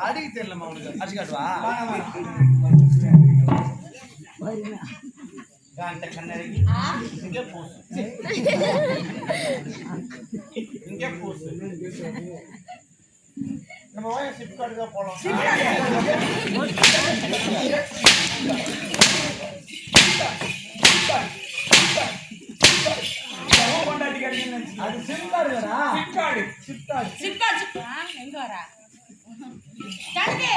அடிக்க தெரியலமா உனக்கு அடிச்சு காட்டுவா இங்கே போச்சு நம்ம சிப்கார்டு தான் போலாம் அது சிப்கார்டு எங்க வரா கணக்கு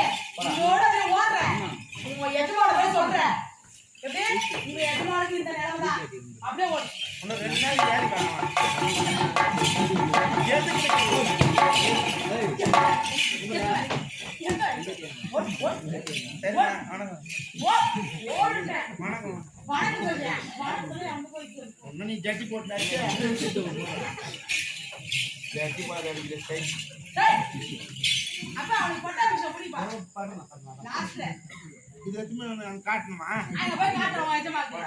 ஓட ஓடுற உங்க எஜமானே சொல்ற எப்படி உங்க எஜமானுக்கு இந்த நிலைமை தான் அப்படியே ஓடு இன்னும் 2 நாள் ஏறி காணோம் எதுக்கு நீ ஜட்டி போட்டு ஜட்டி போட அப்பா அவனுக்கு பட்டா விஷயம் புடிப்பா லாஸ்ட்ல இது எதுமே நான் காட்டணுமா அங்க போய் காட்டுறோம் எஜமானுக்கு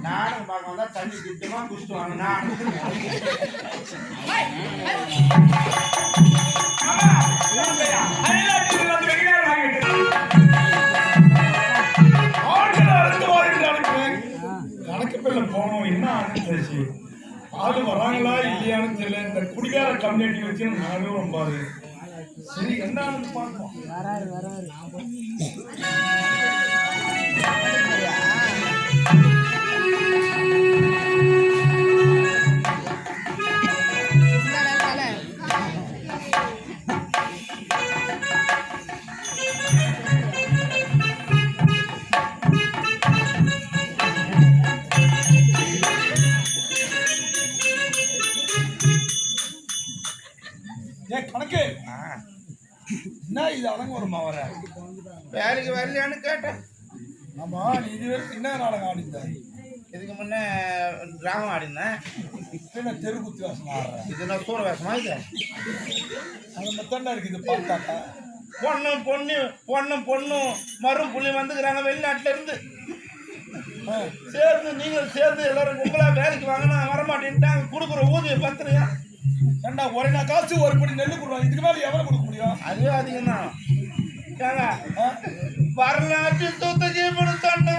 நானும் பார்க்க வந்தா தண்ணி திட்டமா குடிச்சிட்டு வாங்க நான் போனோம் என்ன ஆச்சு ஆளு வராங்களா இல்லையான்னு தெரியல இந்த குடிகார கம்யூனிட்டி வச்சு நானும் ரொம்ப சரி என்ன பார்ப்போம் கணக்கு என்ன இது அலங்கோரமா வர வேலைக்கு வரலையான்னு கேட்டேன். ஆமா நீ இது வரைக்கும் என்ன நாடகம் ஆடிந்த? இதுக்கு முன்னே டிராமா ஆடினேன். என்ன தெருக்குத்து வேஷம் ஆடுறேன்? இது நான் சூற வேஷமா இது அது மத்தாண்டா இருக்குது பார்த்தாக்கா. பொண்ணும் மரும் புள்ளி வந்துக்கிறாங்க வெளிநாட்டுல இருந்து சேர்ந்து நீங்கள் சேர்ந்து எல்லாரும் கும்பலா வேலைக்கு வாங்கினா வரமாட்டேன்ட்டாங்க. கொடுக்குற ஊதியம் பத்துலையா ஏண்டா ஒரே நான் காசு ஒரு படி நெல்லு கொடுவாங்க. இதுக்கு மேலே எவ்வளோ கொடுக்க முடியும்? அதுவே அதிகம் தான். வரலாற்று சொத்துக்கு கொடுத்தாண்ட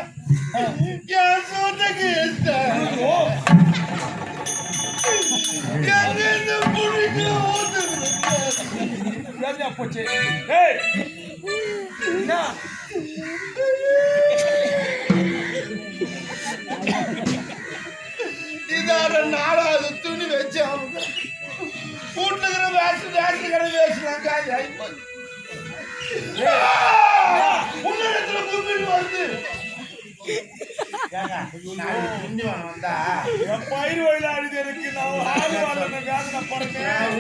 சொத்துக்கு போச்சு. இதார நாலாவது துணி வச்சு அவங்க வீட்டுல வேஸ்ட் கடை வேஸ்ட்லாம் காய் ஆயிப்போச்சு. உன்னிடத்துல கூப்பிட்டு வருது வந்தா பயிர் வயலாடுது எனக்கு. நான்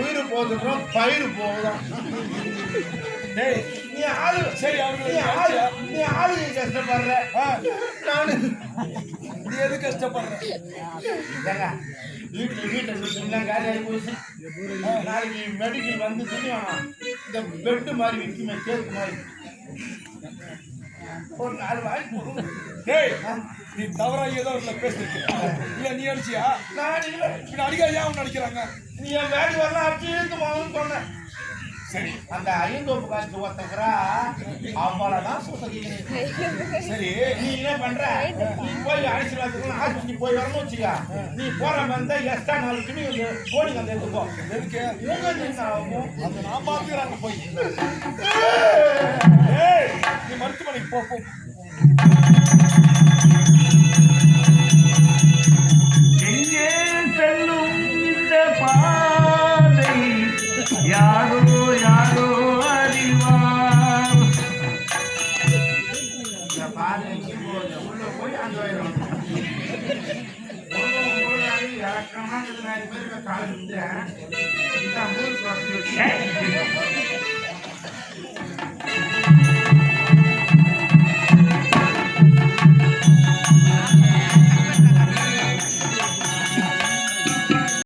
உயிர் போதும் பயிர் போகுதான். நீ ஆளு சரி நீ ஆளுக்கு கஷ்டப்படுற. நானு நீ எது கஷ்டப்படுற? வீட்டுல காலியாகி போச்சு. நாளைக்கு மெடிக்கல் வந்து துணி வாங்கலாம். இந்த பெட்டு மாதிரி விற்குமே கேக்கு மாதிரி ஒரு 4 வாய்ப்பு கொடுங்க. நீ தவறா ஏதோ ஒரு பேசிருக்க இல்ல? நீ அடிச்சியா? நான் இல்லை. பின்ன அடிக்காது ஏன் அடிக்கிறாங்க? நீ என் வேலைக்கு வரலாம் அடிச்சு இழுத்து போகணும்னு சொன்னேன். சரி அந்த ஐந்தோப்பு காசு ஒருத்தக்கிறா அவ்வளவுதான் சுத்தம். சரி நீ என்ன பண்ற? நீ போய் அடிச்சு ஆஸ்பத்திரி போய் வரணும் வச்சுக்கா. நீ போற வந்தா எக்ஸ்ட்ரா 4 துணி கோடி வந்து எடுத்துக்கோ. எதுக்கு? அதை நான் பாத்துக்கிறாங்க போய். நீ மருத்துவமனைக்கு போ. எங்கே செல்லும் இந்த பாதை யாரோ யாரோ அறிவார். கட்டணமா இது 4 பேருக்கு கால் விட்டு இந்த 3 ஏய்,